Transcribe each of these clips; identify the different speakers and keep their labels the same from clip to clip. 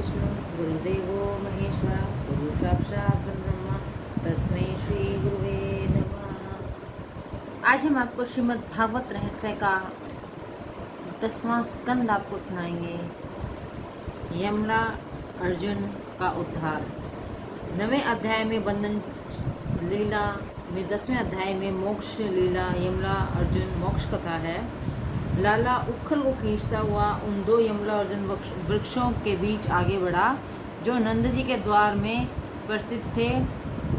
Speaker 1: विष्णु गुरुदेवो महेश्वर गुरु साक्षात ब्रह्मा तस्मै श्री गुरुवे नमः। आज हम आपको श्रीमद् भागवत रहस्य का 10वां स्कंद आपको सुनाएंगे। यमला अर्जुन का उद्धार। 9वें अध्याय में बंधन लीला में 10वें अध्याय में मोक्ष लीला यमला अर्जुन मोक्ष कथा है। लाला उखल को खींचता हुआ उन दो यमला अर्जुन वृक्षों के बीच आगे बढ़ा जो नंद जी के द्वार में प्रसिद्ध थे।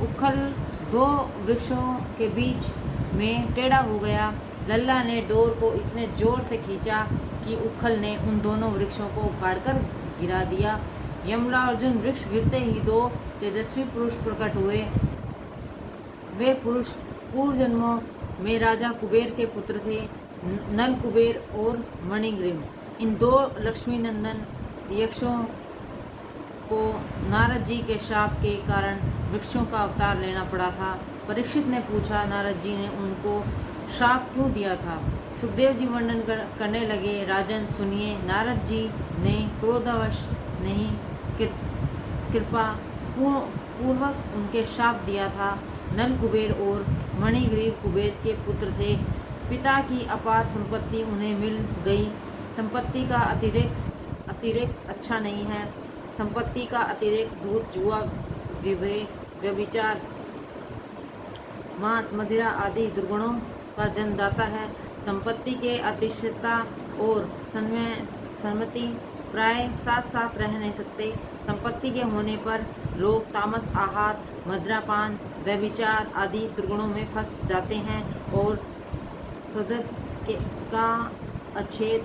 Speaker 1: उखल दो वृक्षों के बीच में टेढ़ा हो गया। लल्ला ने डोर को इतने जोर से खींचा कि उखल ने उन दोनों वृक्षों को उखाड़कर गिरा दिया। यमला अर्जुन वृक्ष गिरते ही दो तेजस्वी पुरुष प्रकट हुए। वे पुरुष पूर्व जन्मों में राजा कुबेर के पुत्र थे, नल कुबेर और मणिग्रीव। इन दो लक्ष्मी नंदन यक्षों को नारद जी के शाप के कारण वृक्षों का अवतार लेना पड़ा था। परीक्षित ने पूछा, नारद जी ने उनको शाप क्यों दिया था? सुखदेव जी वर्णन करने लगे, राजन सुनिए, नारद जी ने क्रोधवश नहीं कृपा पूर्वक उनके शाप दिया था। नल कुबेर और मणिग्रीव कुबेर के पुत्र थे। पिता की अपार संपत्ति उन्हें मिल गई। संपत्ति का अतिरेक अच्छा नहीं है। संपत्ति का अतिरेक दूध, जुआ, व्यभिचार, मांस, मदिरा आदि दुर्गुणों का जन्मदाता है। संपत्ति के अतिशयता और सम्मति प्राय साथ साथ रह नहीं सकते। संपत्ति के होने पर लोग तामस आहार, मदिरापान, व्यभिचार आदि दुर्गुणों में फंस जाते हैं और सदर का अच्छेद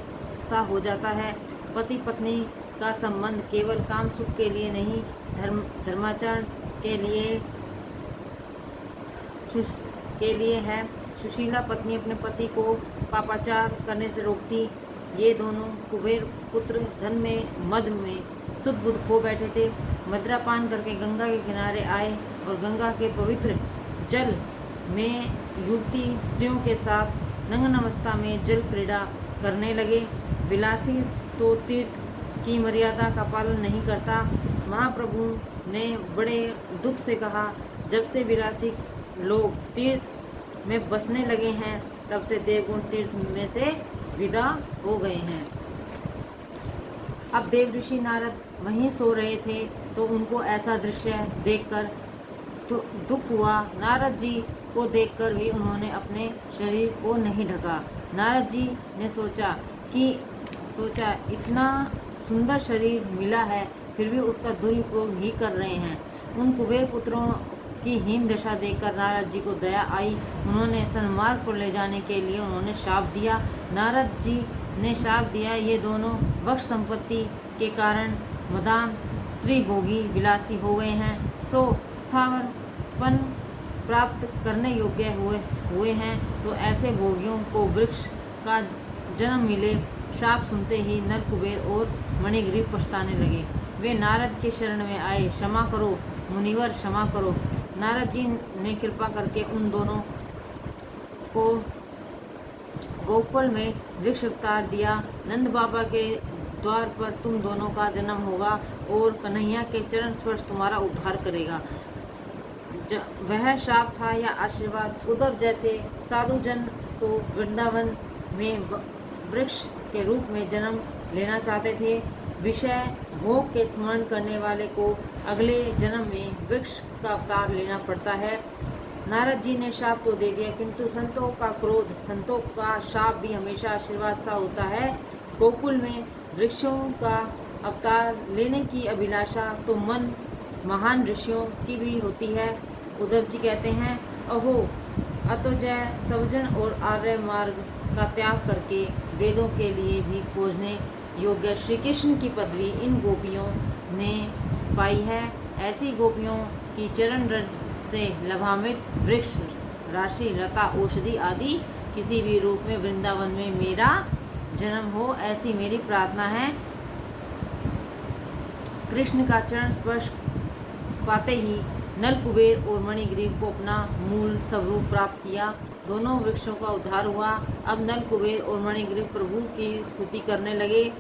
Speaker 1: सा हो जाता है। पति पत्नी का संबंध केवल काम सुख के लिए नहीं, धर्माचरण के लिए है। सुशीला पत्नी अपने पति को पापाचार करने से रोकती। ये दोनों कुबेर पुत्र धन में मद में सुध बुध खो बैठे थे। मदिरापान करके गंगा के किनारे आए और गंगा के पवित्र जल में युवती स्त्रियों के साथ नग्न अवस्था में जल क्रीड़ा करने लगे। विलासी तो तीर्थ की मर्यादा का पालन नहीं करता। महाप्रभु ने बड़े दुख से कहा, जब से विलासी लोग तीर्थ में बसने लगे हैं तब से देवगुण तीर्थ में से विदा हो गए हैं। अब देव ऋषि नारद वहीं सो रहे थे तो उनको ऐसा दृश्य देखकर दुख हुआ। नारद जी को देखकर भी उन्होंने अपने शरीर को नहीं ढका। नारद जी ने सोचा इतना सुंदर शरीर मिला है फिर भी उसका दुरुपयोग ही कर रहे हैं। उन कुबेर पुत्रों की हीन दशा देखकर नारद जी को दया आई। उन्होंने सन्मार्ग पर ले जाने के लिए उन्होंने शाप दिया। नारद जी ने शाप दिया, ये दोनों वक्ष संपत्ति के कारण मदान स्त्री भोगी विलासी हो गए हैं, सो स्थावरपन प्राप्त करने योग्य हुए हैं। तो ऐसे भोगियों को वृक्ष का जन्म मिले। शाप सुनते ही नल कुबेर और मणिग्रीव पछताने लगे। वे नारद के शरण में आए, क्षमा करो मुनिवर, क्षमा करो। नारद जी ने कृपा करके उन दोनों को गोकुल में वृक्ष अवतार दिया। नंद बाबा के द्वार पर तुम दोनों का जन्म होगा और कन्हैया के चरण स्पर्श तुम्हारा उद्धार करेगा। वह शाप था या आशीर्वाद? उद्धव जैसे साधु जन तो वृंदावन में वृक्ष के रूप में जन्म लेना चाहते थे। विषय भोग के स्मरण करने वाले को अगले जन्म में वृक्ष का अवतार लेना पड़ता है। नारद जी ने शाप तो दे दिया, किंतु संतों का क्रोध, संतों का शाप भी हमेशा आशीर्वाद सा होता है। गोकुल में वृक्षों का अवतार लेने की अभिलाषा तो मन महान ऋषियों की भी होती है। उद्धव जी कहते हैं, अहो अतोजय सवजन और आर्य मार्ग का त्याग करके वेदों के लिए भी खोजने योग्य श्री कृष्ण की पदवी इन गोपियों ने पाई है। ऐसी गोपियों की चरण रज से लाभान्वित वृक्ष, राशि, लता, औषधि आदि किसी भी रूप में वृंदावन में मेरा जन्म हो, ऐसी मेरी प्रार्थना है। कृष्ण का चरण स्पर्श पाते ही नल कुबेर और मणिग्रीव को अपना मूल स्वरूप प्राप्त किया। दोनों वृक्षों का उद्धार हुआ। अब नल कुबेर और मणिग्रीव प्रभु की स्तुति करने लगे।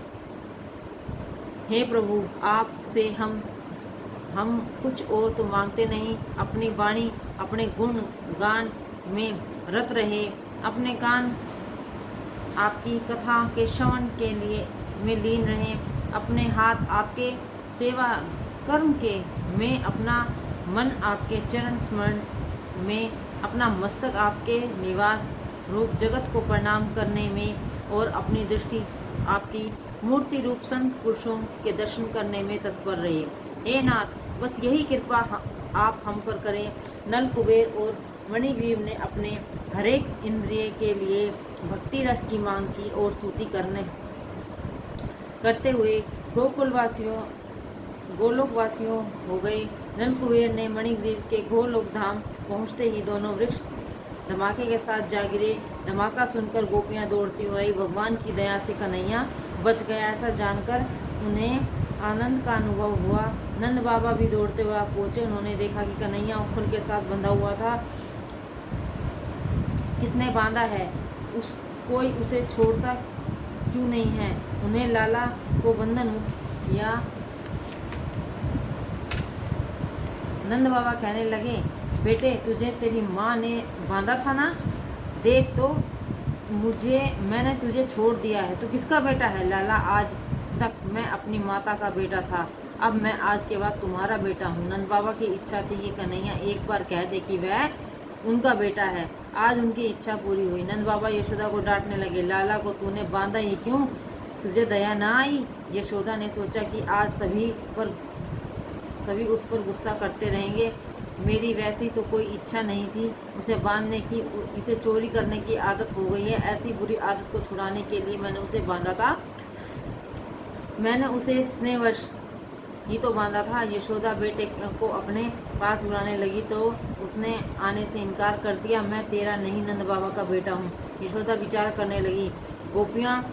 Speaker 1: हे प्रभु, आपसे हम कुछ और तो मांगते नहीं, अपनी वाणी अपने गुण गान में रत रहे, अपने कान आपकी कथा के श्रवण के लिए में लीन रहे, अपने हाथ आपके सेवा कर्म के में, अपना मन आपके चरण स्मरण में, अपना मस्तक आपके निवास रूप जगत को प्रणाम करने में और अपनी दृष्टि आपकी मूर्ति रूप संत पुरुषों के दर्शन करने में तत्पर रहे। हे नाथ, बस यही कृपा आप हम पर करें। नल कुबेर और मणिग्रीव ने अपने हरेक इंद्रिय के लिए भक्ति रस की मांग की और स्तुति करते हुए गोलोकवासियों हो गए। नल कुबेर ने मणिग्रीव के गोलोक धाम पहुँचते ही दोनों वृक्ष धमाके के साथ जा गिरे। धमाका सुनकर गोपियां दौड़ती हुई, भगवान की दया से कन्हैया बच गया ऐसा जानकर उन्हें आनंद का अनुभव हुआ। नंद बाबा भी दौड़ते हुए पहुंचे। उन्होंने देखा कि कन्हैया उखल के साथ बंधा हुआ था। किसने बांधा है? कोई उसे छोड़ता क्यों नहीं है? उन्हें लाला को बंधन मुक्त किया। नंद बाबा कहने लगे, बेटे, तुझे तेरी माँ ने बांधा था ना? देख तो, मैंने तुझे छोड़ दिया है। तो किसका बेटा है? लाला, आज तक मैं अपनी माता का बेटा था, अब मैं आज के बाद तुम्हारा बेटा हूँ। नंद बाबा की इच्छा थी कि कन्हैया एक बार कह दे कि वह उनका बेटा है। आज उनकी इच्छा पूरी हुई। नंद बाबा यशोदा को डांटने लगे, लाला को तूने बांधा ही क्यों? तुझे दया ना आई? यशोदा ने सोचा कि आज सभी उस पर गुस्सा करते रहेंगे। मेरी वैसी तो कोई इच्छा नहीं थी उसे बांधने की, इसे चोरी करने की आदत हो गई है। ऐसी बुरी आदत को छुड़ाने के लिए मैंने उसे बांधा था। मैंने उसे स्नेहवश ही तो बांधा था। यशोदा बेटे को अपने पास बुलाने लगी तो उसने आने से इनकार कर दिया। मैं तेरा नहीं, नंद बाबा का बेटा हूँ। यशोदा विचार करने लगी, गोपियाँ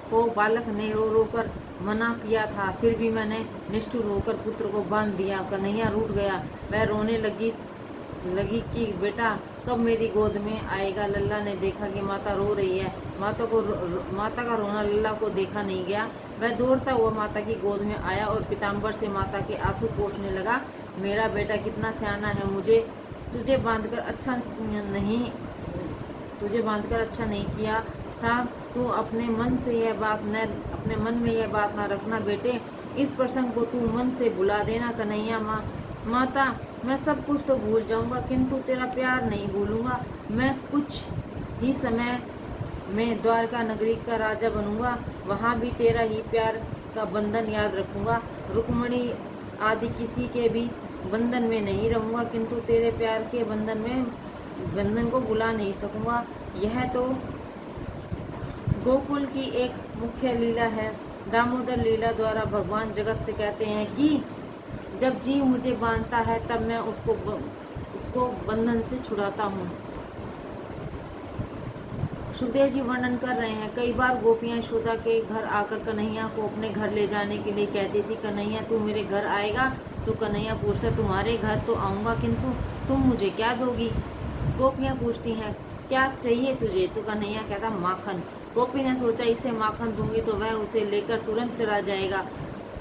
Speaker 1: को बालक ने रो रो कर मना किया था, फिर भी मैंने निष्ठुर होकर पुत्र को बांध दिया। कन्हैया रूठ गया। वह रोने लगी कि बेटा कब मेरी गोद में आएगा? लल्ला ने देखा कि माता रो रही है। माता का रोना लल्ला को देखा नहीं गया। वह दौड़ता हुआ माता की गोद में आया और पीताम्बर से माता के आंसू पोंछने लगा। मेरा बेटा कितना सियाना है, तुझे बांधकर अच्छा नहीं किया था। तू अपने मन में यह बात न रखना बेटे। इस प्रसंग को तू मन से भुला देना। कन्हैया, माता, मैं सब कुछ तो भूल जाऊंगा, किंतु तेरा प्यार नहीं भूलूंगा। मैं कुछ ही समय में द्वारका नगरी का राजा बनूंगा, वहाँ भी तेरा ही प्यार का बंधन याद रखूंगा। रुक्मणी आदि किसी के भी बंधन में नहीं रहूंगा, किंतु तेरे प्यार के बंधन को भुला नहीं सकूंगा। यह तो गोकुल की एक मुख्य लीला है। दामोदर लीला द्वारा भगवान जगत से कहते हैं कि जब जीव मुझे बांधता है तब मैं उसको बंधन से छुड़ाता हूँ। सुखदेव जी वर्णन कर रहे हैं, कई बार गोपियाँ यशोदा के घर आकर कन्हैया को अपने घर ले जाने के लिए कहती थी, कन्हैया तू मेरे घर आएगा? तो कन्हैया पूछता, तुम्हारे घर तो आऊँगा, किंतु तुम मुझे क्या दोगी? गोपियाँ पूछती हैं, क्या चाहिए तुझे? तो कन्हैया कहता, माखन। गोपी ने सोचा, इसे माखन दूंगी तो वह उसे लेकर तुरंत चला जाएगा,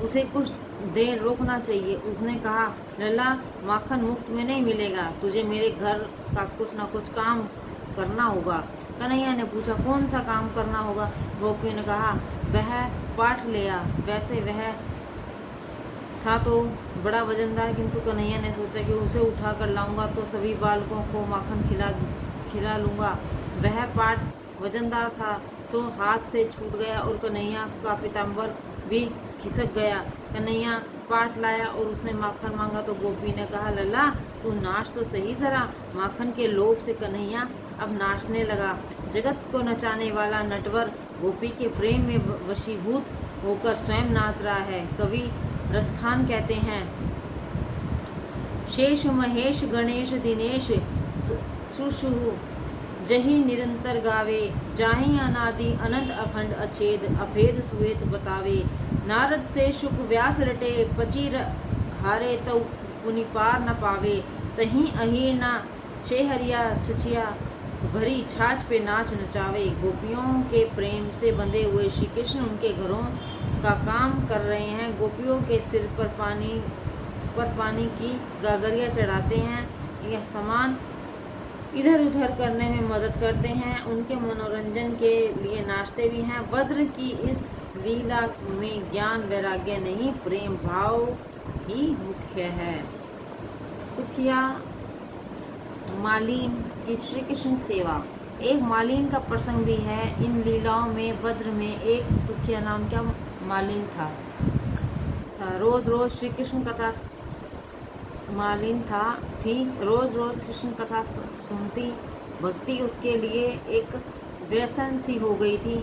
Speaker 1: उसे कुछ देर रोकना चाहिए। उसने कहा, लल्ला, माखन मुफ्त में नहीं मिलेगा, तुझे मेरे घर का कुछ न कुछ काम करना होगा। कन्हैया ने पूछा, कौन सा काम करना होगा? गोपी ने कहा, वह पाठ ले आ। वैसे वह था तो बड़ा वजनदार, किंतु कन्हैया ने सोचा कि उसे उठा कर लाऊंगा तो सभी बालकों को माखन खिला लूँगा। वह पाठ वजनदार था, सो हाथ से छूट गया और कन्हैया का पीताम्बर भी खिसक गया। कन्हैया पाठ लाया और उसने माखन मांगा तो गोपी ने कहा, लल्ला, तू नाच तो सही जरा। माखन के लोभ से कन्हैया अब नाचने लगा। जगत को नचाने वाला नटवर गोपी के प्रेम में वशीभूत होकर स्वयं नाच रहा है। कवि रसखान कहते हैं, शेष महेश गणेश दिनेश सुषुहु जही निरंतर गावे, जाहि अनादि अनंत अखंड अछेद अभेद सुवेत बतावे। नारद से शुक व्यास रटे, पची हारे तो पुनि पार न पावे। तहीं अहीर ना छेहरिया छछिया, भरी छाछ पे नाच नचावे। गोपियों के प्रेम से बंधे हुए श्री कृष्ण उनके घरों का काम कर रहे हैं। गोपियों के सिर पर पानी की गागरियाँ चढ़ाते हैं। यह सामान इधर उधर करने में मदद करते हैं। उनके मनोरंजन के लिए नाचते भी हैं। भद्र की इस लीला में ज्ञान वैराग्य नहीं, प्रेम भाव ही मुख्य है। सुखिया मालिन की श्री कृष्ण सेवा। एक मालिन का प्रसंग भी है इन लीलाओं में। भद्र में एक सुखिया नाम का मालिन था। रोज रोज श्री कृष्ण कथा मालिन थी रोज रोज कृष्ण कथा सुनती। भक्ति उसके लिए एक व्यसन सी हो गई थी।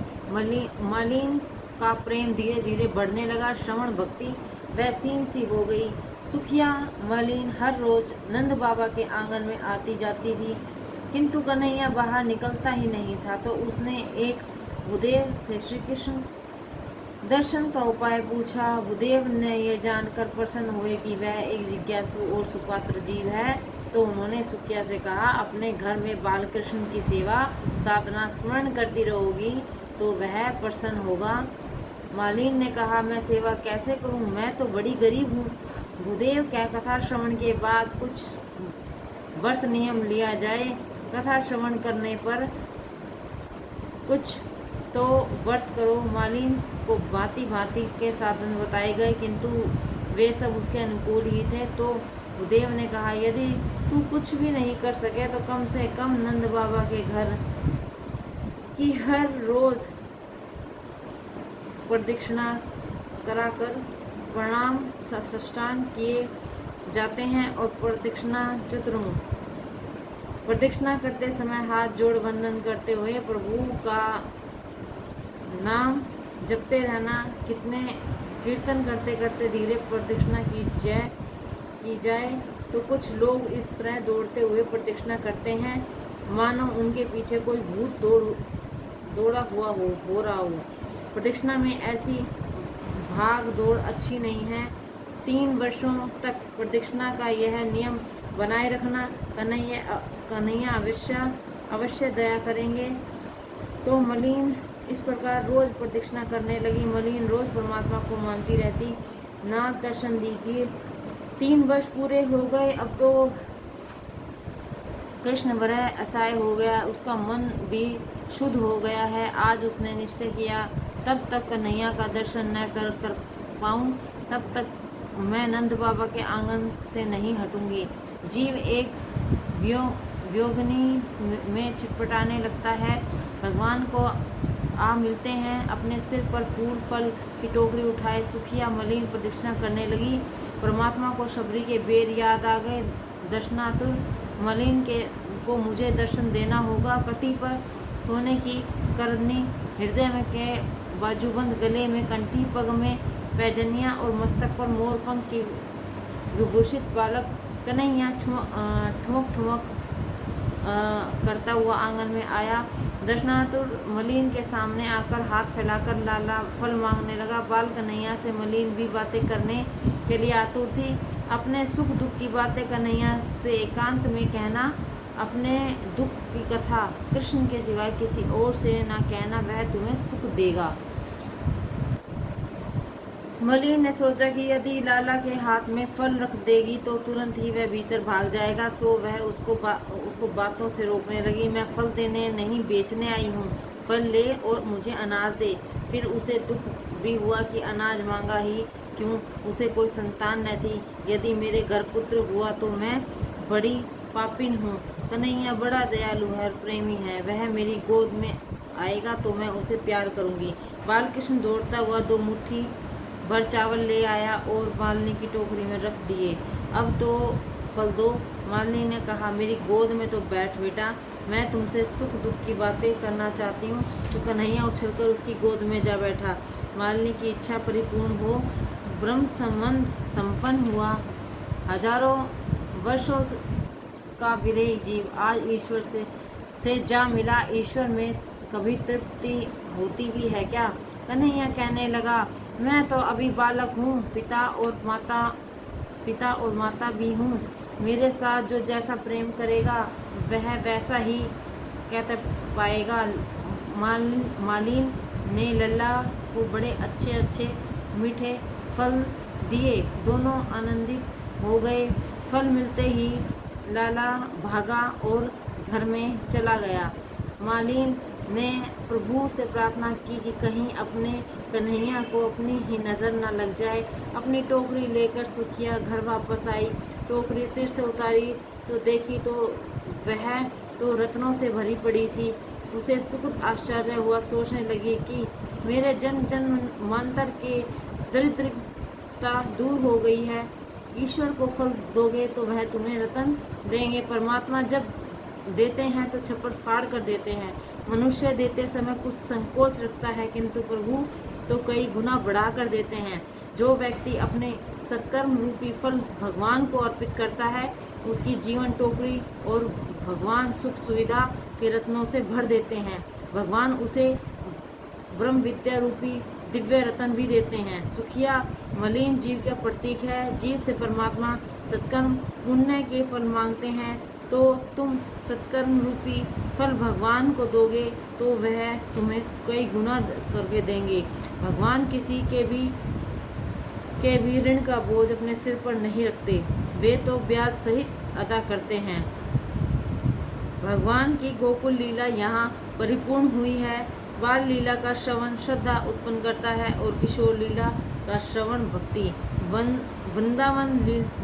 Speaker 1: मालिन का प्रेम धीरे धीरे बढ़ने लगा। श्रवण भक्ति वैसीन सी हो गई। सुखिया मालिन हर रोज नंद बाबा के आंगन में आती जाती थी, किंतु कन्हैया बाहर निकलता ही नहीं था। तो उसने एक भूदेव से श्री कृष्ण दर्शन का उपाय पूछा। भूदेव ने यह जानकर प्रसन्न हुए कि वह एक जिज्ञासु और सुपात्र जीव है, तो उन्होंने सुखिया से कहा, अपने घर में बालकृष्ण की सेवा साधना स्मरण करती रहोगी तो वह प्रसन्न होगा। मालिन ने कहा, मैं सेवा कैसे करूं, मैं तो बड़ी गरीब हूं। भूदेव क्या कथा श्रवण के बाद कुछ व्रत नियम लिया जाए। कथा श्रवण करने पर कुछ तो व्रत करो। मालिन को भांति भांति के साधन बताए गए, किंतु वे सब उसके अनुकूल ही थे। तो भूदेव ने कहा, यदि तू कुछ भी नहीं कर सके तो कम से कम नंद बाबा के घर की हर रोज प्रदक्षिणा कराकर प्रणाम साष्टांग किए जाते हैं और प्रदक्षिणा करते समय हाथ जोड़ वंदन करते हुए प्रभु का नाम जपते रहना। कितने कीर्तन करते करते धीरे प्रदक्षिणा की जाए तो कुछ लोग इस तरह दौड़ते हुए प्रदक्षिणा करते हैं मानो उनके पीछे कोई भूत दौड़ा हुआ हो रहा हो। प्रदक्षिणा में ऐसी भाग दौड़ अच्छी नहीं है। 3 वर्षों तक प्रदक्षिणा का यह नियम बनाए रखना। कन्हैया अवश्य दया करेंगे। तो मलिन इस प्रकार रोज प्रदक्षिणा करने लगी। मलिन रोज परमात्मा को मानती रहती। नाथ दर्शन दीजिए। 3 वर्ष पूरे हो गए। अब तो कृष्ण वरह असहाय हो गया, उसका मन भी शुद्ध हो गया है। आज उसने निश्चय किया, तब तक कन्हैया का दर्शन न कर पाऊं, तब तक मैं नंद बाबा के आंगन से नहीं हटूंगी। जीव एक व्योगिनी में छटपटाने लगता है। भगवान को आ मिलते हैं, अपने सिर पर फूल फल की टोकरी उठाए सुखिया मलिन प्रदक्षिणा करने लगी। परमात्मा को शबरी के बेर याद आ गए। दर्शनातुर मलिन को मुझे दर्शन देना होगा। कटी पर सोने की करनी, हृदय में के बाजूबंद, गले में कंठी, पग में पैजनिया और मस्तक पर मोरपंख की विभूषित बालक कन्हैया ठुमक करता हुआ आंगन में आया। दर्शनातुर मलिन के सामने आकर हाथ फैलाकर लाला फल मांगने लगा। बाल कन्हैया से मलिन भी बातें करने के लिए आतुर थी। अपने सुख दुख की बातें कन्हैया से एकांत में कहना। अपने दुख की कथा कृष्ण के सिवाय किसी और से ना कहना, वह तुम्हें सुख देगा। मलिन ने सोचा कि यदि लाला के हाथ में फल रख देगी तो तुरंत ही वह भीतर भाग जाएगा, सो वह उसको बातों से रोकने लगी। मैं फल देने नहीं, बेचने आई हूँ। फल ले और मुझे अनाज दे। फिर उसे दुख भी हुआ कि अनाज मांगा ही क्यों, उसे कोई संतान न थी। यदि मेरे घर पुत्र हुआ तो मैं बड़ी पापिन हूँ। कन्हैया बड़ा दयालु है, प्रेमी है। वह मेरी गोद में आएगा तो मैं उसे प्यार करूँगी। बालकृष्ण दौड़ता हुआ 2 मुट्ठी भर चावल ले आया और मालिनी की टोकरी में रख दिए। अब तो फल दो। मालिनी ने कहा, मेरी गोद में तो बैठ बेटा, मैं तुमसे सुख दुख की बातें करना चाहती हूँ। तो कन्हैया उछलकर उसकी गोद में जा बैठा। मालिनी की इच्छा परिपूर्ण हो, ब्रह्म संबंध संपन्न हुआ। हजारों वर्षों का विरही जीव आज ईश्वर से जा मिला। ईश्वर में कभी तृप्ति होती भी है क्या? कन्हैया कहने लगा, मैं तो अभी बालक हूँ, पिता और माता भी हूँ। मेरे साथ जो जैसा प्रेम करेगा वह वैसा ही कहता पाएगा। मालिन ने लल्ला को बड़े अच्छे मीठे फल दिए। दोनों आनंदित हो गए। फल मिलते ही लाला भागा और घर में चला गया। मालिन ने प्रभु से प्रार्थना की कि कहीं अपने कन्हैया को अपनी ही नज़र न लग जाए। अपनी टोकरी लेकर सुखिया घर वापस आई। टोकरी सिर से उतारी तो देखी तो वह तो रत्नों से भरी पड़ी थी। उसे सुखद आश्चर्य हुआ। सोचने लगी कि मेरे जन्म जन्मांतर के दरिद्रता दूर हो गई है। ईश्वर को फल दोगे तो वह तुम्हें रतन देंगे। परमात्मा जब देते हैं तो छप्पर फाड़ कर देते हैं। मनुष्य देते समय कुछ संकोच रखता है, किंतु प्रभु तो कई गुना बढ़ा कर देते हैं। जो व्यक्ति अपने सत्कर्म रूपी फल भगवान को अर्पित करता है, उसकी जीवन टोकरी और भगवान सुख सुविधा के रत्नों से भर देते हैं। भगवान उसे ब्रह्म विद्या रूपी दिव्य रतन भी देते हैं। सुखिया मलिन जीव का प्रतीक है। जीव से परमात्मा सत्कर्म पुण्य के फल मांगते हैं, तो तुम सत्कर्म रूपी फल भगवान को दोगे तो वह तुम्हें कई गुना करके देंगे। भगवान किसी के भी ऋण का बोझ अपने सिर पर नहीं रखते, वे तो ब्याज सहित अदा करते हैं। भगवान की गोकुल लीला यहाँ परिपूर्ण हुई है। बाल लीला का श्रवण श्रद्धा उत्पन्न करता है और किशोर लीला का श्रवण भक्ति। वृंदावन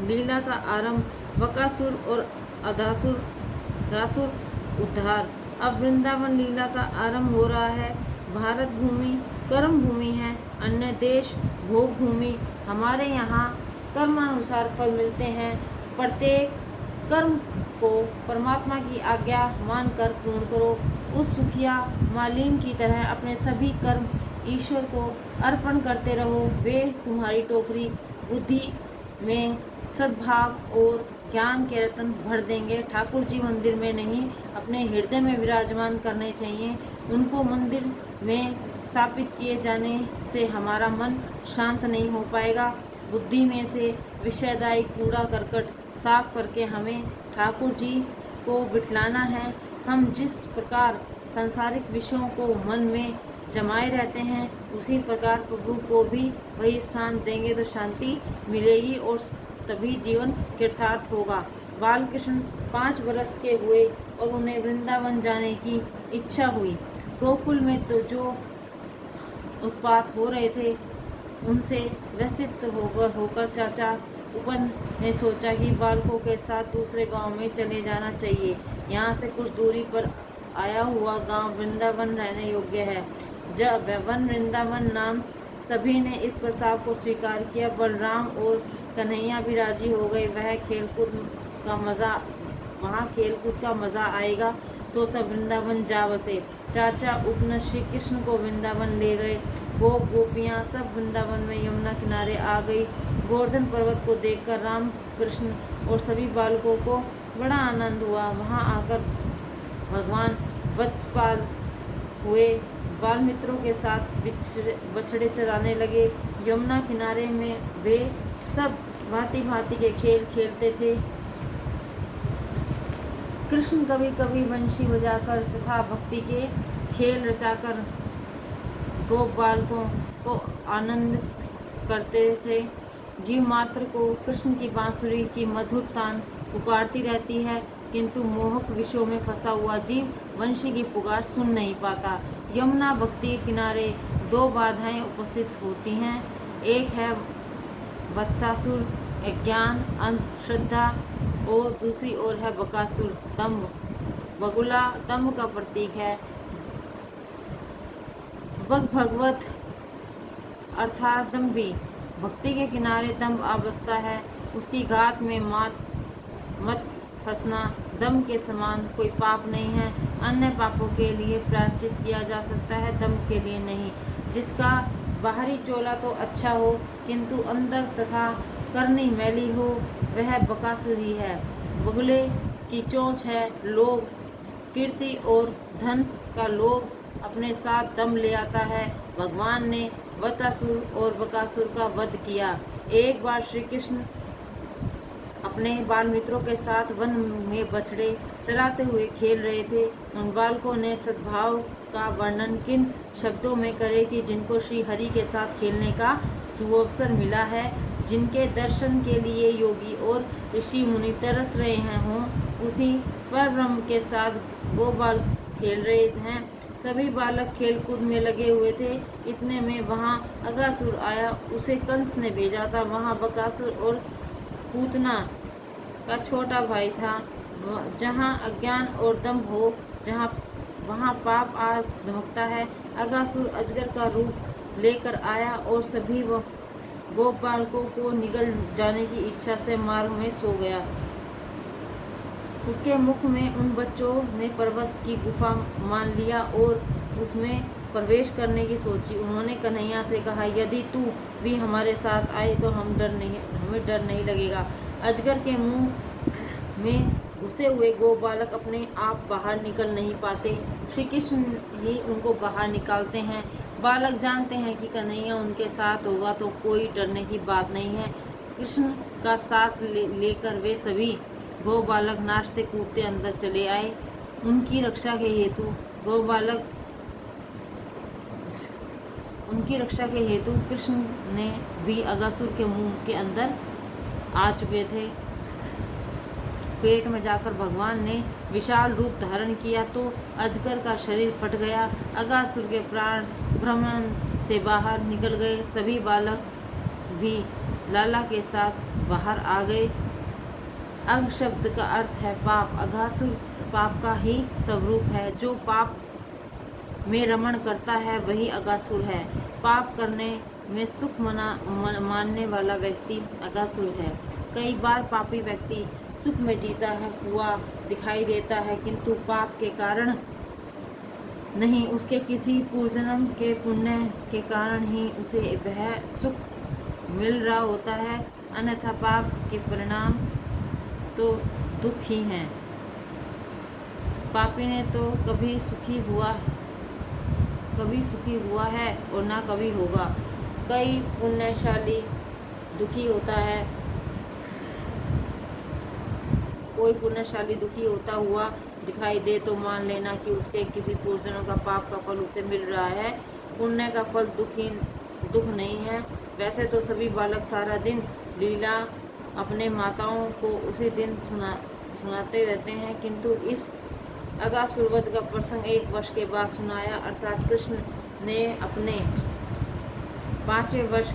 Speaker 1: लीला का आरंभ बकासुर और अदासुर उद्धार। अब वृंदावन लीला का आरंभ हो रहा है। भारत भूमि कर्म भूमि है, अन्य देश भोग भूमि। हमारे यहाँ कर्मानुसार फल मिलते हैं। प्रत्येक कर्म को परमात्मा की आज्ञा मानकर पूर्ण करो। उस सुखिया मालिन की तरह अपने सभी कर्म ईश्वर को अर्पण करते रहो। वे तुम्हारी टोकरी बुद्धि में सद्भाव और ज्ञान के रत्न भर देंगे। ठाकुर जी मंदिर में नहीं, अपने हृदय में विराजमान करने चाहिए। उनको मंदिर में स्थापित किए जाने से हमारा मन शांत नहीं हो पाएगा। बुद्धि में से विषयदायी कूड़ा करकट साफ करके हमें ठाकुर जी को बिठलाना है। हम जिस प्रकार सांसारिक विषयों को मन में जमाए रहते हैं, उसी प्रकार प्रभु को भी वही स्थान देंगे तो शांति मिलेगी और तभी जीवन कृतार्थ होगा। बालकृष्ण 5 वर्ष के हुए और उन्हें वृंदावन जाने की इच्छा हुई। गोकुल में तो जो उत्पात हो रहे थे, उनसे व्यसित होकर चाचा उपन ने सोचा कि बालकों के साथ दूसरे गांव में चले जाना चाहिए। यहाँ से कुछ दूरी पर आया हुआ गांव वृंदावन रहने योग्य है। जब वृंदावन नाम सभी ने इस प्रस्ताव को स्वीकार किया। बलराम और कन्हैया भी राजी हो गए। वहाँ खेलकूद का मज़ा आएगा तो सब वृंदावन जा बसे। चाचा उपन श्री कृष्ण को वृंदावन ले गए। गोपियाँ सब वृंदावन में यमुना किनारे आ गई। गोवर्धन पर्वत को देखकर राम कृष्ण और सभी बालकों को बड़ा आनंद हुआ। वहाँ आकर भगवान वत्सपाल हुए। बाल मित्रों के साथ बछड़े चराने लगे। यमुना किनारे में वे सब भांति भांति के खेल खेलते थे। कृष्ण कभी कभी बंशी बजाकर तथा भक्ति के खेल रचाकर गोप बालकों को आनंद करते थे। जीव मात्र को कृष्ण की बांसुरी की मधुर तान पुकारती रहती है, किंतु मोहक विषयों में फंसा हुआ जीव वंशी की पुकार सुन नहीं पाता। यमुना भक्ति किनारे 2 बाधाएं उपस्थित होती हैं। एक है वत्सासुर अज्ञान अंधश्रद्धा और दूसरी ओर है बकासुर दम्भ। बगुला दम्भ का प्रतीक है। भगवत अर्थात दम्भी। भक्ति के किनारे दम्भ आ बसता है। उसकी घात में मत फंसना। दम्भ के समान कोई पाप नहीं है। अन्य पापों के लिए प्रायश्चित किया जा सकता है, दम्भ के लिए नहीं। जिसका बाहरी चोला तो अच्छा हो, किंतु अंदर तथा करनी मैली हो, वह बकासुर ही है। बगुले की चोंच है लोभ। कीर्ति और धन का लोभ अपने साथ दम ले आता है। भगवान ने वत्सासुर और बकासुर का वध किया। एक बार श्री कृष्ण अपने बाल मित्रों के साथ वन में बछड़े चराते हुए खेल रहे थे। उन बालकों ने सद्भाव का वर्णन किन शब्दों में करे कि जिनको श्री हरि के साथ खेलने का सुअवसर मिला है, जिनके दर्शन के लिए योगी और ऋषि मुनि तरस रहे हैं हों, उसी पर ब्रह्म के साथ गोपाल खेल रहे हैं। सभी बालक खेल कूद में लगे हुए थे। इतने में वहाँ अगासुर आया। उसे कंस ने भेजा था। वहाँ बकासुर और पूतना का छोटा भाई था। जहाँ अज्ञान और दंभ हो, वहाँ पाप आज धमकता है। अगासुर अजगर का रूप लेकर आया और सभी गोपालकों को निगल जाने की इच्छा से मार्ग में सो गया। उसके मुख में उन बच्चों ने पर्वत की गुफा मान लिया और उसमें प्रवेश करने की सोची। उन्होंने कन्हैया से कहा, यदि तू भी हमारे साथ आए तो हमें डर नहीं लगेगा। अजगर के मुंह में घुसे हुए गोपालक अपने आप बाहर निकल नहीं पाते। श्री कृष्ण ही उनको बाहर निकालते हैं। बालक जानते हैं कि कन्हैया उनके साथ होगा तो कोई डरने की बात नहीं है। कृष्ण का साथ लेकर वे सभी गोपालक नाचते कूदते अंदर चले आए। उनकी रक्षा के हेतु कृष्ण ने भी अगासुर के मुंह के अंदर आ चुके थे। पेट में जाकर भगवान ने विशाल रूप धारण किया तो अजगर का शरीर फट गया। अगासुर के प्राण ब्रह्मांड से बाहर निकल गए। सभी बालक भी लाला के साथ बाहर आ गए। अग शब्द का अर्थ है पाप। अगासुर पाप का ही स्वरूप है। जो पाप में रमण करता है वही अगासुर है। पाप करने में सुख मानने वाला व्यक्ति अगासुर है। कई बार पापी व्यक्ति सुख में जीता हुआ दिखाई देता है, किंतु पाप के कारण नहीं, उसके किसी पूर्वजन्म के पुण्य के कारण ही उसे वह सुख मिल रहा होता है। अन्यथा पाप के परिणाम तो दुख ही हैं। पापी ने तो कभी सुखी हुआ है और ना कभी होगा। कई पुण्यशाली दुखी होता है। कोई पुण्यशाली दुखी होता हुआ दिखाई दे तो मान लेना कि उसके किसी पूर्वजन्म का पाप का फल उसे मिल रहा है। पुण्य का फल दुख नहीं है। वैसे तो सभी बालक सारा दिन लीला अपने माताओं को उसी दिन सुनाते रहते हैं, किंतु इस अगासुर वध का प्रसंग 1 वर्ष के बाद सुनाया। अर्थात कृष्ण ने अपने 5वें वर्ष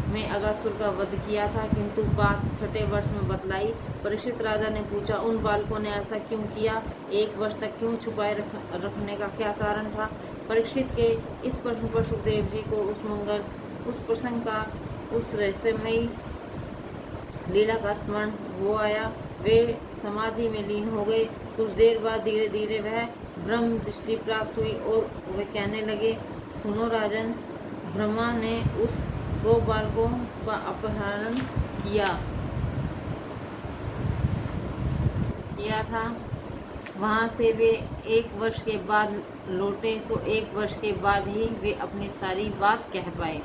Speaker 1: में अगासुर का वध किया था, किंतु बात 6ठे वर्ष में बतलाई। परीक्षित राजा ने पूछा, उन बालकों ने ऐसा क्यों किया? 1 वर्ष तक क्यों छुपाए रखने का क्या कारण था? परीक्षित के इस प्रश्न पर सुखदेव जी को उस प्रसंग का, उस रहस्यमयी लीला का स्मरण हो आया। वे समाधि में लीन हो गए। कुछ देर बाद धीरे धीरे वह ब्रह्म दृष्टि प्राप्त हुई और वे कहने लगे, सुनो राजन, ब्रह्मा ने उस गोपालकों का अपहरण किया था। वहाँ से वे 1 वर्ष के बाद लौटे, सो 1 वर्ष के बाद ही वे अपनी सारी बात कह पाए।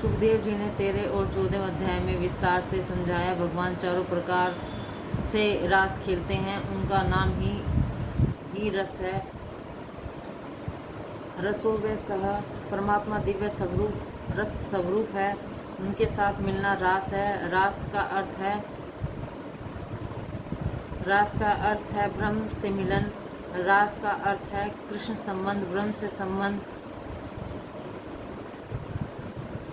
Speaker 1: सुखदेव जी ने 13 और 14 अध्याय में विस्तार से समझाया। भगवान चारों प्रकार से रास खेलते हैं। उनका नाम ही रस है। रसो व सह परमात्मा दिव्य रस स्वरूप है। उनके साथ मिलना रास है। रास का अर्थ है ब्रह्म से मिलन। रास का अर्थ है कृष्ण संबंध, ब्रह्म से संबंध।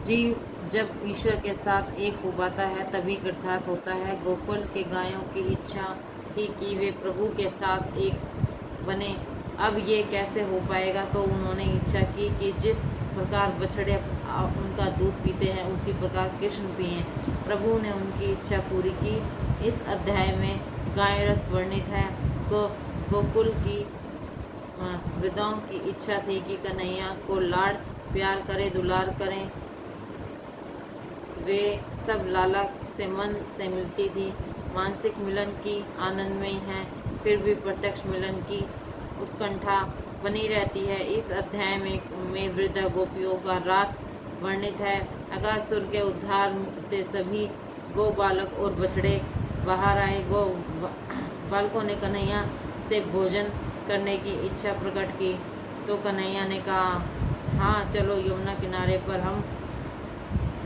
Speaker 1: जीव जब ईश्वर के साथ एक हो पाता है तभी कृतार्थ होता है। गोकुल के गायों की इच्छा थी कि वे प्रभु के साथ एक बने। अब ये कैसे हो पाएगा? तो उन्होंने इच्छा की कि जिस प्रकार बछड़े उनका दूध पीते हैं उसी प्रकार कृष्ण पिएं। प्रभु ने उनकी इच्छा पूरी की। इस अध्याय में गाय रस वर्णित है। गोकुल की वृद्धाओं की इच्छा थी कि कन्हैया को लाड़ प्यार करें, दुलार करें। वे सब लाला से मन से मिलती थी। मानसिक मिलन की आनंदमयी हैं, फिर भी प्रत्यक्ष मिलन की उत्कंठा बनी रहती है। इस अध्याय में वृद्धा गोपियों का रास वर्णित है। अगासुर के उद्धार से सभी गो बालक और बछड़े बाहर आए। गो बालकों ने कन्हैया से भोजन करने की इच्छा प्रकट की तो कन्हैया ने कहा, हाँ चलो यमुना किनारे पर हम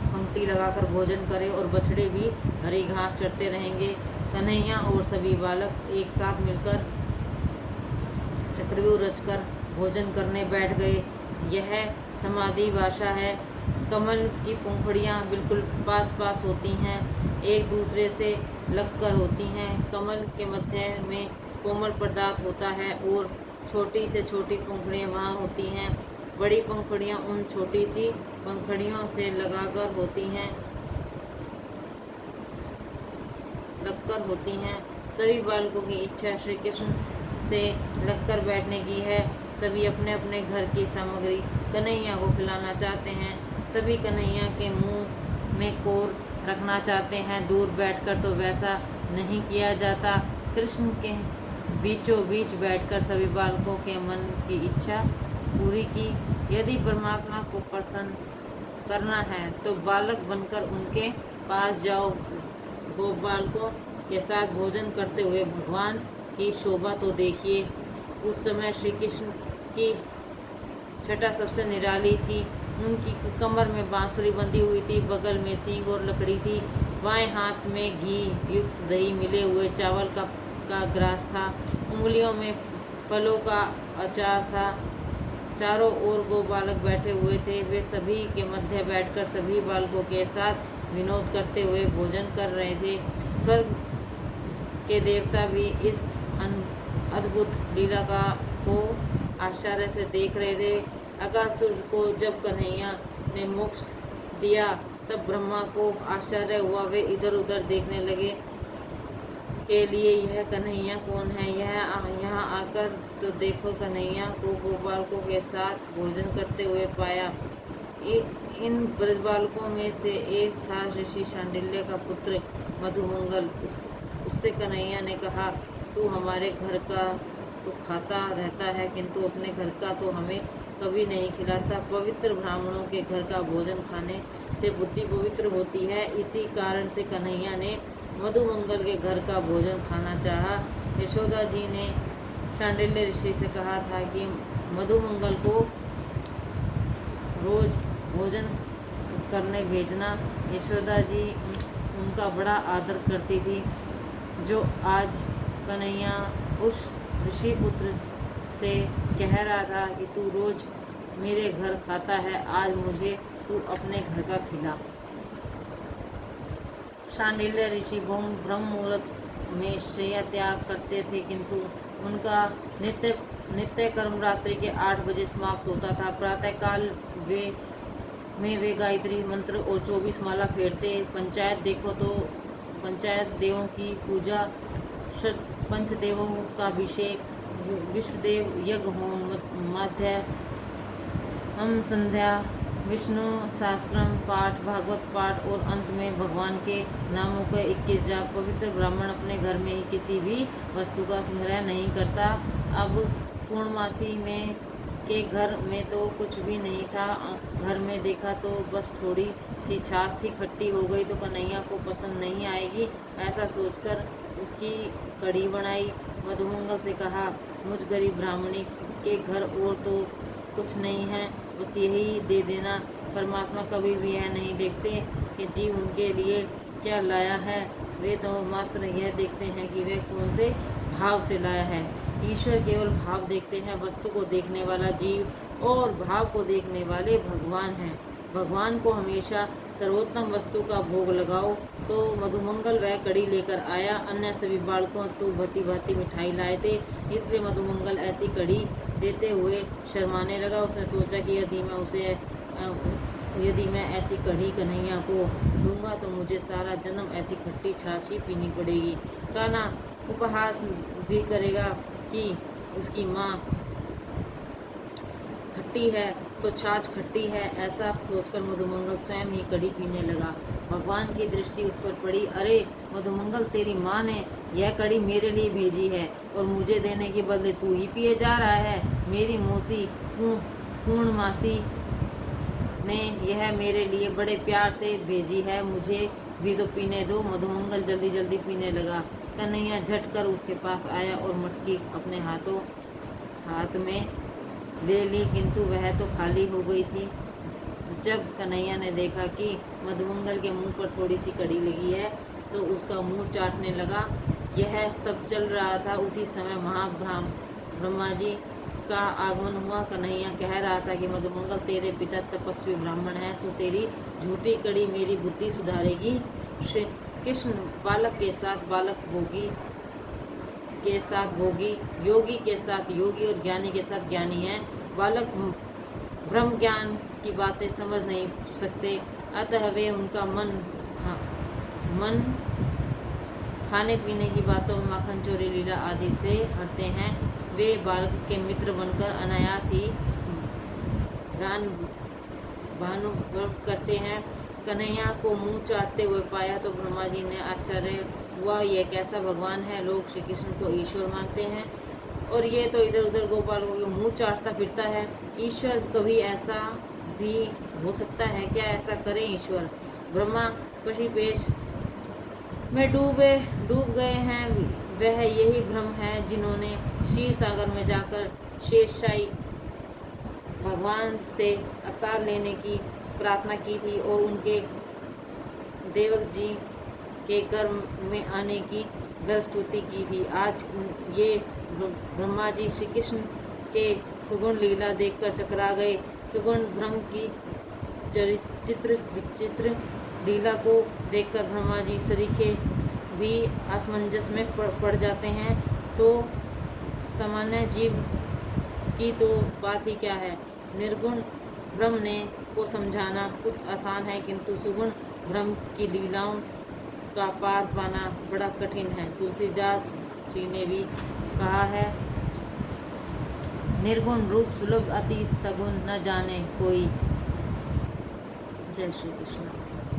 Speaker 1: पंक्ति लगाकर भोजन करें और बछड़े भी हरी घास चरते रहेंगे। कन्हैया और सभी बालक एक साथ मिलकर चक्रव्यूह रचकर भोजन करने बैठ गए। यह समाधि भाषा है। कमल की पंखुड़ियाँ बिल्कुल पास पास होती हैं, एक दूसरे से लगकर होती हैं। कमल के मध्य में कोमल पदार्थ होता है और छोटी से छोटी पंखुड़ियाँ वहाँ होती हैं। बड़ी पंखुड़ियाँ उन छोटी सी पंखुड़ियों से लगकर होती हैं। सभी बालकों की इच्छा श्री कृष्ण से लगकर बैठने की है। सभी अपने अपने घर की सामग्री कन्हैया को खिलाना चाहते हैं। सभी कन्हैया के मुंह में कोर रखना चाहते हैं। दूर बैठकर तो वैसा नहीं किया जाता। कृष्ण के बीचों बीच बैठकर सभी बालकों के मन की इच्छा पूरी की। यदि परमात्मा को प्रसन्न करना है तो बालक बनकर उनके पास जाओ। गोपालकों के साथ भोजन करते हुए भगवान की शोभा तो देखिए। उस समय श्री कृष्ण की छटा सबसे निराली थी। उनकी कमर में बांसुरी बंधी हुई थी, बगल में सींग और लकड़ी थी। बाएं हाथ में घी युक्त दही मिले हुए चावल का ग्रास था। उंगलियों में फलों का अचार था। चारों ओर गोपालक बैठे हुए थे। वे सभी के मध्य बैठकर सभी बालकों के साथ विनोद करते हुए भोजन कर रहे थे। स्वर्ग के देवता भी इस अद्भुत लीला को आश्चर्य से देख रहे थे। अकासुर को जब कन्हैया ने मोक्ष दिया तब ब्रह्मा को आश्चर्य हुआ। वे इधर उधर देखने लगे के लिए यह कन्हैया कौन है। यहाँ आकर तो देखो कन्हैया को गोपालकों के साथ भोजन करते हुए पाया। इन ब्रजबालकों में से एक था ऋषि शांडिल्य का पुत्र मधुमंगल। उससे कन्हैया ने कहा, तू हमारे घर का तो खाता रहता है किंतु अपने घर का तो हमें कभी नहीं खिलाता। पवित्र ब्राह्मणों के घर का भोजन खाने से बुद्धि पवित्र होती है। इसी कारण से कन्हैया ने मधुमंगल के घर का भोजन खाना चाहा। यशोदा जी ने शांडिल्य ऋषि से कहा था कि मधुमंगल को रोज भोजन करने भेजना। यशोदा जी उनका बड़ा आदर करती थी। जो आज कन्हैया उस ऋषि पुत्र से कह रहा था कि तू रोज मेरे घर खाता है, आज मुझे तू अपने घर का खिला। शांडिल्य ऋषि ब्रह्म मुहूर्त में शय्या त्याग करते थे किंतु उनका नित्य कर्म रात्रि के 8 बजे समाप्त होता था। प्रातःकाल वे गायत्री मंत्र और 24 माला फेरते। पंचायत देखो तो पंचायत देवों की पूजा, पंचदेवों का अभिषेक, विश्वदेव यज्ञ होम, मध्य हम संध्या, विष्णु सहस्त्रनाम पाठ, भागवत पाठ और अंत में भगवान के नामों का 21 जाप। पवित्र ब्राह्मण अपने घर में ही किसी भी वस्तु का संग्रह नहीं करता। अब पूर्णमासी में के घर में तो कुछ भी नहीं था। घर में देखा तो बस थोड़ी सी छाछ थी, खट्टी हो गई तो कन्हैया को पसंद नहीं आएगी, ऐसा सोचकर उसकी कढ़ी बनाई। मधुमंगल से कहा, मुझ गरीब ब्राह्मणी के घर और तो कुछ नहीं है, बस यही दे देना। परमात्मा कभी भी यह नहीं देखते कि जीव उनके लिए क्या लाया है, वे तो मात्र यह देखते हैं कि वह कौन से भाव से लाया है। ईश्वर केवल भाव देखते हैं। वस्तु को देखने वाला जीव और भाव को देखने वाले भगवान हैं। भगवान को हमेशा सर्वोत्तम वस्तु का भोग लगाओ। तो मधुमंगल वह कड़ी लेकर आया। अन्य सभी बालकों तो भांति भांति मिठाई लाए थे, इसलिए मधुमंगल ऐसी कड़ी देते हुए शर्माने लगा। उसने सोचा कि यदि मैं ऐसी कढ़ी कन्हैया को दूंगा तो मुझे सारा जन्म ऐसी खट्टी छाछ ही पीनी पड़ेगी। कान्हा उपहास भी करेगा कि उसकी माँ खट्टी है तो छाछ खट्टी है, ऐसा सोचकर मधुमंगल स्वयं ही कढ़ी पीने लगा। भगवान की दृष्टि उस पर पड़ी। अरे मधुमंगल, तेरी माँ ने यह कढ़ी मेरे लिए भेजी है और मुझे देने के बदले तू ही पिए जा रहा है। मेरी मौसी पूर्णमासी ने यह मेरे लिए बड़े प्यार से भेजी है, मुझे भी तो पीने दो। मधुमंगल जल्दी जल्दी पीने लगा। कन्हैया झट कर उसके पास आया और मटकी अपने हाथ में ले ली, किंतु वह तो खाली हो गई थी। जब कन्हैया ने देखा कि मधुमंगल के मुंह पर थोड़ी सी कड़ी लगी है तो उसका मुंह चाटने लगा। यह सब चल रहा था, उसी समय ब्रह्मा जी का आगमन हुआ। कन्हैया कह रहा था कि मधुमंगल, तेरे पिता तपस्वी ब्राह्मण हैं, सो तेरी झूठी कड़ी मेरी बुद्धि सुधारेगी। श्री कृष्ण बालक के साथ बालक, भोगी के साथ भोगी, योगी के साथ योगी और ज्ञानी के साथ ज्ञानी है। बालक ब्रह्म ज्ञान की बातें समझ नहीं सकते, अतः वे उनका मन खाने पीने की बातों में माखन चोरी लीला आदि से हटते हैं। वे बालक के मित्र बनकर अनायास ही भानुभक्त करते हैं। कन्हैया को मुंह चाटते हुए पाया तो ब्रह्मा जी ने आश्चर्य हुआ, यह कैसा भगवान है। लोग श्री कृष्ण को ईश्वर मानते हैं और ये तो इधर उधर गोपालों के मुंह चाटता फिरता है। ईश्वर कभी ऐसा भी हो सकता है क्या? ऐसा करें ईश्वर? ब्रह्मा पशिपेश में डूब गए हैं। वह यही ब्रह्म है जिन्होंने क्षीर सागर में जाकर शेषशायी भगवान से अवतार लेने की प्रार्थना की थी और उनके देवक जी के गर्भ में आने की स्तुति की थी। आज ये ब्रह्मा जी श्री कृष्ण के सुगुण लीला देखकर चकरा गए। सुगुण ब्रह्म की विचित्र लीला को देखकर ब्रह्मा जी सरीखे भी असमंजस में पड़ जाते हैं। तो सामान्य जीव की तो बात ही क्या है। निर्गुण ब्रह्म को समझाना कुछ आसान है, किंतु सुगुण ब्रह्म की लीलाओं का पार पाना बड़ा कठिन है। तुलसीदास जी ने भी कहा है, निर्गुण रूप सुलभ अति सगुण न जाने कोई। जय श्री कृष्ण।